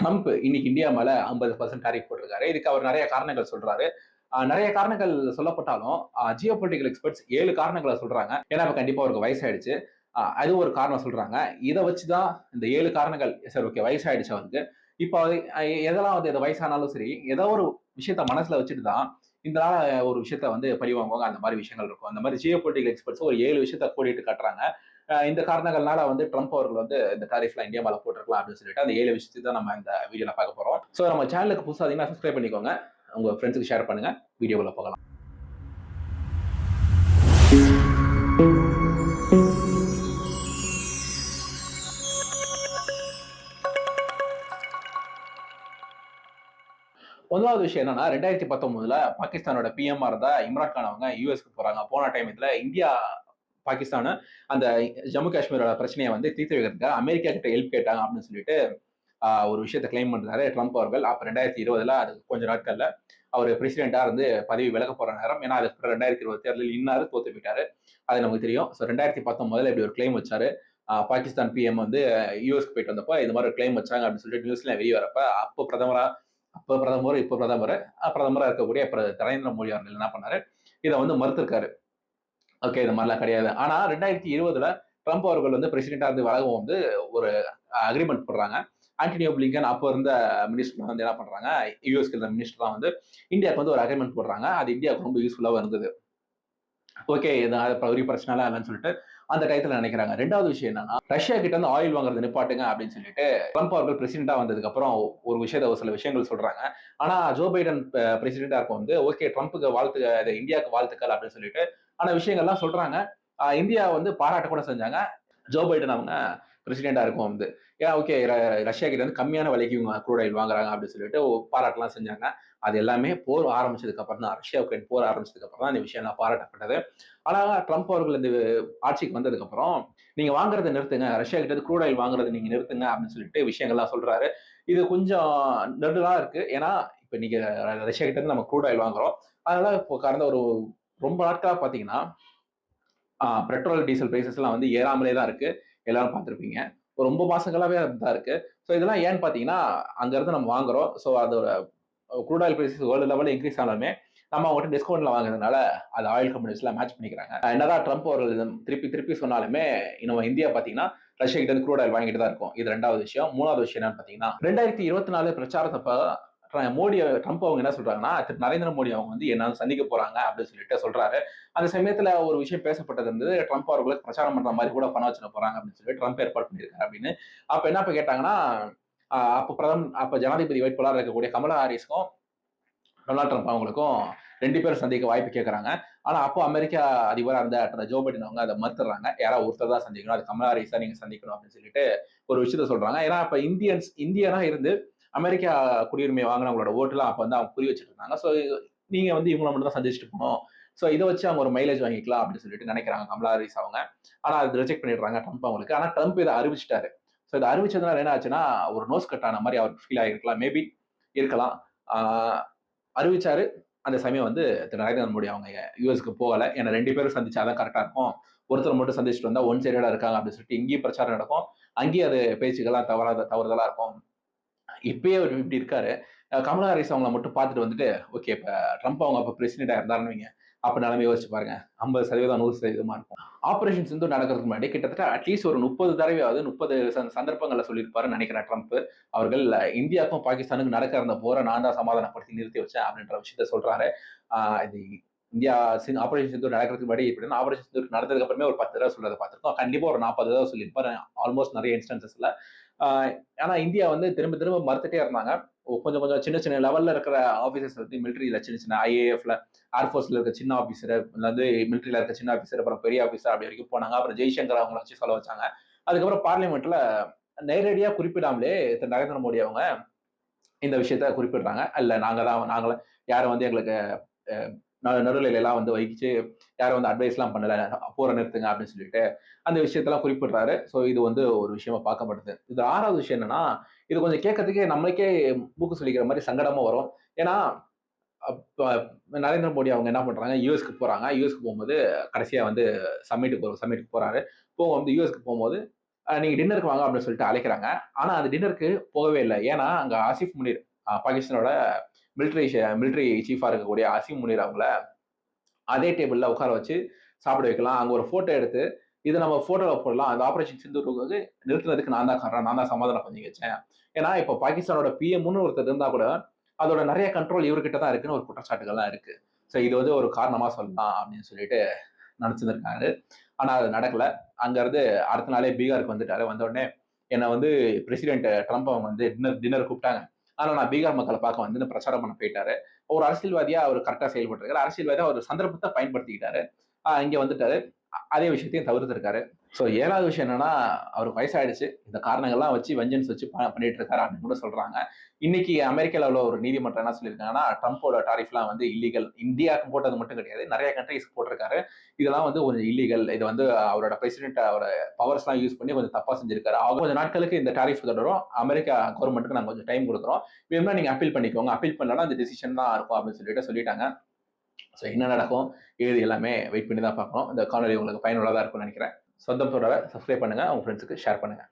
Trump இன்னைக்கு India மேல 50% tariff போட்டிருக்காரு. இதுக்கு அவர் நிறைய காரணங்கள் சொல்றாரு. நிறைய காரணங்கள் சொல்லப்பட்டாலும் ஜியோ பொலிட்டிக்கல் எக்ஸ்பர்ட்ஸ் 7 காரணங்களை சொல்றாங்க. ஏன்னா இப்ப கண்டிப்பா அவருக்கு வயசாயிடுச்சு. அது ஒரு காரணம் சொல்றாங்க. இதை வச்சுதான் இந்த 7 காரணங்கள் சரி ஓகே வயசாயிடுச்சு அவருக்கு. இப்போ எதெல்லாம் வந்து வயசானாலும் சரி ஏதோ ஒரு விஷயத்த மனசுல வச்சுட்டு தான் இந்த நாள ஒரு விஷயத்த வந்து பழிவாங்குவாங்க. அந்த மாதிரி விஷயங்கள் இருக்கும். அந்த மாதிரி ஜியோ பொலிட்டிக்கல் எக்ஸ்பர்ட்ஸ் ஒரு 7 விஷயத்த கோடிட்டு காட்டுறாங்க. இந்த காரணங்கள்னால வந்து ட்ரம்ப் அவர்கள் வந்து இந்த டாரிஃப்லாம் இந்தியா மேல போட்டிருக்கலாம் அப்படின்னு சொல்லிட்டு அந்த 7 விஷயத்தை தான் நம்ம இந்த வீடியோல பார்க்க போறோம். ஸோ நம்ம சேனலுக்கு புதுசாக அதிகமாக சப்ஸ்கிரைப் பண்ணிக்கோங்க. உங்க ஃப்ரெண்ட்ஸுக்கு ஷேர் பண்ணுங்க. வீடியோக்குள்ள போகலாம். முதலாவது விஷயம் என்னன்னா 2019 பாகிஸ்தானோட பிஎம்ஆ இருந்தா இம்ரான் கான் அவங்க யூஎஸ்க்கு போறாங்க. போன டைம் இதுல இந்தியா பாகிஸ்தான் அந்த ஜம்மு காஷ்மீரோட பிரச்சனையை வந்து தீர்த்து வைக்கிறதுக்கு அமெரிக்கா கிட்ட ஹெல்ப் கேட்டாங்க அப்படின்னு சொல்லிட்டு ஒரு விஷயத்தை கிளைம் பண்றாரு ட்ரம்ப் அவர்கள். அப்ப 2020 அது கொஞ்ச நாட்கள்ல அவர் பிரசிடென்டா இருந்து பதவி விலக போற நேரம். ஏன்னா அதுக்கு 2020 தேர்தலில் இன்னாரு தோத்து போயிட்டாரு. அது நமக்கு தெரியும். ஸோ 2019 இப்படி ஒரு கிளைம் வச்சாரு. பாகிஸ்தான் பிஎம் வந்து யூஎஸ்க்கு போயிட்டு வந்தப்ப இது மாதிரி ஒரு கிளைம் வச்சாங்க அப்படின்னு சொல்லிட்டு நியூஸ்ல வெளியே வரப்ப அப்ப பிரதமர் இப்ப பிரதமரா இருக்கக்கூடிய நரேந்திர மோடி அவர்கள் என்ன பண்ணாரு, இதை வந்து மறுத்திருக்காரு. ஓகே இது மாதிரிலாம் கிடையாது. ஆனா 2020 ட்ரம்ப் அவர்கள் வந்து பிரசிடென்டா இருந்து வழங்கவும் வந்து ஒரு அக்ரிமெண்ட் போடுறாங்க. ஆண்டனியோ பிளிங்கன் அப்போ இருந்த மினிஸ்டர் வந்து என்ன பண்றாங்க, யூஎஸ்க்கு இருந்த மினிஸ்டர் தான் வந்து இந்தியாவுக்கு வந்து ஒரு அக்ரிமெண்ட் போடுறாங்க. அது இந்தியாவுக்கு ரொம்ப யூஸ்ஃபுல்லாகவும் இருந்தது. ஓகே இது பெரிய பிரச்சனைலாம் இல்லைன்னு சொல்லிட்டு அந்த டயத்துல நினைக்கிறாங்க. ரெண்டாவது விஷயம் என்னன்னா ரஷ்யா கிட்ட இருந்து ஆயில் வாங்குறது நிப்பாட்டுங்க அப்படின்னு சொல்லிட்டு ட்ரம்ப் அவர்கள் பிரசிடென்டா வந்ததுக்கு அப்புறம் ஒரு சில விஷயங்கள் சொல்றாங்க. ஆனா ஜோ பைடன் பிரசிடென்டா இருக்கும் வந்து ஓகே ட்ரம்ப்புக்கு இந்தியாவுக்கு வாழ்த்துக்கள் அப்படின்னு சொல்லிட்டு ஆனா விஷயங்கள்லாம் சொல்றாங்க. இந்தியா வந்து பாராட்ட கூட செஞ்சாங்க. ஜோ பைடன் அவங்க பிரசிடென்டா இருக்கும் வந்து ஏன் ஓகே ரஷ்யா கிட்ட வந்து கம்மியான விலைக்கு இவங்க க்ரூட் ஆயில் வாங்குறாங்க அப்படின்னு சொல்லிட்டு பாராட்டலாம் செஞ்சாங்க. அது எல்லாமே போர் ஆரம்பிச்சதுக்கு அப்புறம் தான் ரஷ்யா உக்ரைன் போர் ஆரம்பிச்சதுக்கு அப்புறம் தான் இந்த விஷயம் எல்லாம் பாராட்டப்பட்டது. ஆனா ட்ரம்ப் அவர்கள் இந்த ஆட்சிக்கு வந்ததுக்கு அப்புறம் நீங்க வாங்குறதை நிறுத்துங்க, ரஷ்யா கிட்ட இருந்து க்ரூட் ஆயில் வாங்குறதை நீங்க நிறுத்துங்க அப்படின்னு சொல்லிட்டு விஷயங்கள்லாம் சொல்றாரு. இது கொஞ்சம் நெருடலா இருக்கு. ஏன்னா இப்ப நீங்க ரஷ்யா கிட்ட இருந்து நம்ம க்ரூட் ஆயில் வாங்குறோம். அதனால இப்போ கடந்த ஒரு ரொம்ப நாட்களா பாத்தீங்கன்னா பெட்ரோல் டீசல் பிரைசஸ் எல்லாம் வந்து ஏறாமலே தான் இருக்கு. எல்லாரும் பார்த்திருப்பீங்க. ரொம்ப மாசங்களாவே தான் இருக்கு. ஸோ இதெல்லாம் ஏன்னு பார்த்தீங்கன்னா, அங்க இருந்து நம்ம வாங்குறோம். ஸோ அதோட க்ரூட் ஆயில் பிரைசஸ் வேர்ல்டு லெவல்ல இன்கிரீஸ் ஆனாலுமே, நம்ம அவங்ககிட்ட டிஸ்கவுண்ட்ல வாங்குறதுனால, அது ஆயில் கம்பெனிஸ்லாம் மேட்ச் பண்ணிக்கிறாங்க. என்னதான் ட்ரம்ப் அவர்கள் திருப்பி திருப்பி சொன்னாலுமே, நம்ம இந்தியா பார்த்தீங்கன்னா, ரஷ்யா கிட்ட இருந்து க்ரூட் ஆயில் வாங்கிட்டு தான் இருக்கோம். இது 2வது விஷயம். 3வது விஷயம் என்னன்னு பார்த்தீங்கன்னா, 2024 பிரச்சாரத்தப்ப ட்ரம்ப் அவங்க என்ன சொல்றாங்கன்னா, திரு நரேந்திர மோடி அவங்க வந்து என்ன சந்திக்க போறாங்க அப்படின்னு சொல்லிட்டு சொல்றாரு. அந்த சமயத்துல ஒரு விஷயம் பேசப்பட்டது இருந்தது. ட்ரம்ப் அவர்களுக்கு பிரச்சாரம் பண்ற மாதிரி கூட பணம் வச்சுட போறாங்க அப்படின்னு சொல்லி ட்ரம்ப் ஏற்பாடு பண்ணியிருக்காரு அப்படின்னு. அப்ப என்ன கேட்டாங்கன்னா, அப்ப ஜனாதிபதி வேட்பாளராக இருக்கக்கூடிய கமலா ஹாரிஸ்க்கும் டொனால்ட் ட்ரம்ப் அவங்களுக்கும் 2 பேரும் சந்திக்க வாய்ப்பு கேட்கறாங்க. ஆனா அப்போ அமெரிக்கா அதிபரா இருந்த ஜோ பைடன் அவங்க அதை மறுத்துறாங்க. யாராவது ஒருத்தர் தான் சந்திக்கணும். அது கமலா ஹாரிஸ் தான் நீங்க சந்திக்கணும் அப்படின்னு சொல்லிட்டு ஒரு விஷயத்த சொல்றாங்க. ஏன்னா அப்ப இந்தியனா இருந்து அமெரிக்கா குடியுரிமை வாங்கினவங்களோட ஓட்டுலாம் அப்ப வந்து அவங்க புரி வச்சுட்டு இருந்தாங்க. ஸோ நீங்க வந்து இவங்கள மட்டும் தான் சந்திச்சுட்டு போகணும். ஸோ இதை வச்சு அவங்க ஒரு மைலேஜ் வாங்கிக்கலாம் அப்படின்னு சொல்லிட்டு நினைக்கிறாங்க கமலா ஹாரிஸ் அவங்க. ஆனா அது ரிஜெக்ட் பண்ணிடுறாங்க ட்ரம்ப் அவங்களுக்கு. ஆனா ட்ரம்ப் இதை அறிவிச்சிட்டாரு. ஸோ இதை அறிவிச்சதுனால என்ன ஆச்சுன்னா ஒரு நோஸ் கட் ஆன மாதிரி அவருக்கு ஃபீல் ஆகிருக்கலாம். மேபி இருக்கலாம். அறிவிச்சாரு. அந்த சமயம் வந்து திரு நரேந்திர மோடி அவங்க யுஎஸ்க்கு போகல. ஏன்னா 2 பேரும் சந்திச்சாதான் கரெக்டா இருக்கும். ஒருத்தர் மட்டும் சந்திச்சுட்டு வந்தா ஒன் சைடடா இருக்காங்க அப்படின்னு சொல்லிட்டு இங்கேயும் பிரச்சாரம் நடக்கும். அங்கேயும் அது பேச்சுக்கள்லாம் தவறுதலா இருக்கும். இப்பயே அவர் இப்படி இருக்காரு. கமலா ஹாரிஸ் அவங்கள மட்டும் பார்த்துட்டு வந்துட்டு, ஓகே இப்ப ட்ரம்ப் அவங்க அப்ப பிரசிடென்ட்டா இருந்தாருன்னு வைங்க. அப்ப நிலைமைய யோசிச்சு பாருங்க. 50% 100% இருக்கும். ஆப்பரேஷன் சிந்தூர் நடக்கிறதுக்கு முன்னாடி கிட்டத்தட்ட அட்லீஸ்ட் ஒரு 30 தடவையாவது 30 சந்தர்ப்பங்கள்ல சொல்லியிருப்பாருன்னு நினைக்கிறேன் ட்ரம்ப். அவர்கள் இந்தியாவுக்கும் பாகிஸ்தானுக்கும் நடக்க இருந்த போரை நான் தான் சமாதானப்படுத்தி நிறுத்தி வச்சேன் அப்படின்ற விஷயத்த சொல்றாரு. இது இந்தியா ஆபரேஷன் சிந்தூர் நடக்கிறதுக்கு முன்னாடி இப்படின்னா ஆபரேஷன் சிந்தூர் நடந்ததுக்கு அப்புறமே ஒரு 10 தடவை சொல்றதை பார்த்திருக்கோம். கண்டிப்பா ஒரு 40 தடவை சொல்லியிருப்பாரு. ஆல்மோஸ்ட் நிறைய இன்ஸ்டன்சஸ்ல. ஆனா இந்தியா வந்து திரும்ப திரும்ப மறுத்துட்டே இருந்தாங்க. கொஞ்சம் கொஞ்சம் சின்ன சின்ன லெவல்ல இருக்கிற ஆபீசர்ஸ் வந்து மிலிட்டரியில சின்ன சின்ன ஐஏஎஃப்ல ஏர்ஃபோர்ஸ்ல இருக்க சின்ன ஆபீசர் வந்து மிலிட்டரியில இருக்க சின்ன ஆபீசர் அப்புறம் பெரிய ஆபீசர் அப்படி வரைக்கும் போனாங்க. அப்புறம் ஜெய்சங்கர் அவங்கள வச்சு சொல்ல வச்சாங்க. அதுக்கப்புறம் பார்லிமெண்ட்ல நேரடியா குறிப்பிடாமலே திரு நரேந்திர மோடி அவங்க இந்த விஷயத்த குறிப்பிடுறாங்க. இல்ல நாங்கள யாரும் வந்து எங்களுக்கு நடுநிலையில எல்லாம் வந்து வகிச்சு யாரும் வந்து அட்வைஸ்லாம் பண்ணல. போரை நிறுத்துங்க அப்படின்னு சொல்லிட்டு அந்த விஷயத்தெல்லாம் குறிப்பிடுறாரு. ஸோ இது வந்து ஒரு விஷயமா பார்க்கப்படுது. இது 6வது விஷயம் என்னன்னா, இது கொஞ்சம் கேட்கறதுக்கே நம்மளுக்கே மூக்கு சுளிக்கிற மாதிரி சங்கடமா வரும். ஏன்னா, அப்ப நரேந்திர மோடி அவங்க என்ன பண்றாங்க, யுஎஸ்க்கு போறாங்க. யுஎஸ்க்கு போகும்போது கடைசியா வந்து சம்மிட்டுக்கு போறாரு. வந்து யுஎஸ்க்கு போகும்போது நீங்க டின்னருக்கு வாங்க அப்படின்னு சொல்லிட்டு அழைக்கிறாங்க. ஆனா அந்த டின்னருக்கு போகவே இல்ல. ஏன்னா அங்க ஆசிஃப் முனீர் பாகிஸ்தானோட மிலிட்டரி சீஃபா இருக்கக்கூடிய ஆசிம் முனீர் அவங்கள அதே டேபிள்ல உட்கார வச்சு சாப்பிட வைக்கலாம். அங்க ஒரு ஃபோட்டோ எடுத்து, இத நம்ம ஃபோட்டோல போடலாம். அந்த ஆப்பரேஷன் சிந்தூர் வந்து நிறுத்துனதுக்கு நான் தான் காரணம். நான் தான் சமாதானம் பண்ணி வச்சேன். ஏன்னா, இப்ப பாகிஸ்தானோட பிஎம்ன்னு ஒருத்தர் இருந்தா கூட, அதோட நெறைய கண்ட்ரோல் இவர்கிட்ட தான் இருக்குன்னு ஒரு குற்றச்சாட்டுகள்லாம் இருக்கு. சோ இது வந்து ஒரு காரணமா சொல்லலாம் அப்படின்னு சொல்லிட்டு நெனச்சிருந்திருக்காரு. ஆனா அது நடக்கல. அங்க இருந்து அடுத்த நாளே பீகாருக்கு வந்துட்டாரு. வந்த உடனே என்ன வந்து பிரசிடென்ட் ட்ரம்ப் அவங்க வந்து டின்னர் கூப்பிட்டாங்க. ஆனா நான் பீகார் மக்கள பார்க்க வந்து பிரச்சாரம் பண்ண போயிட்டாரு. ஒரு அரசியல்வாதியா அவர் கரெக்ட்டா செயல்பட்டுருக்காரு. அரசியல்வாதியா ஒரு சந்தர்ப்பத்த பயன்படுத்திக்கிட்டாரு. இங்க வந்துட்டாரு. அதே விஷயத்தையும் தவிர்த்திருக்காரு. சோ 7வது விஷயம் என்னன்னா, அவருக்கு வயசாயிடுச்சு. இந்த காரணங்கள்லாம் வச்சு வெஞ்சன்ஸ் வச்சு பண்ணிட்டு இருக்காரு அப்படின்னு கூட சொல்றாங்க. இன்னைக்கு அமெரிக்கால உள்ள ஒரு நீதிமன்றம் என்ன சொல்லியிருக்காங்கன்னா, ட்ரம்போட டாரிஃப்லாம் வந்து இல்லீகல். இந்தியாவுக்கு போட்டது மட்டும் கிடையாது. நெறைய கண்ட்ரீஸ்க்கு போட்டிருக்காரு. இதெல்லாம் வந்து கொஞ்சம் இல்லீகல். இது வந்து அவரோட பிரசிடென்ட் அவரோட பவர்ஸ்லாம் யூஸ் பண்ணி கொஞ்சம் தப்பா செஞ்சிருக்காரு. கொஞ்சம் நாட்களுக்கு இந்த டாரிஃப் தொடரும். அமெரிக்கா கவர்மெண்ட்க்கு நாங்க கொஞ்சம் டைம் குடுக்குறோம். வேணும்னா நீங்க அப்பீல் பண்ணிக்கோங்க. அப்பீல் பண்ணலன்னா அந்த டிசிஷன் தான் இருக்கும் அப்படின்னு சொல்லிட்டாங்க. சோ என்ன நடக்கும்? ஏது எல்லாமே வெயிட் பண்ணி தான் பார்க்கணும். இந்த காணொளி உங்களுக்கு பயனுள்ளதா இருக்கும்னு நெனைக்கிறேன். சொந்தம் தொடர சப்ஸ்கிரைப் பண்ணுங்க. உங்க ஃப்ரெண்ட்ஸ்க்கு ஷேர் பண்ணுங்க.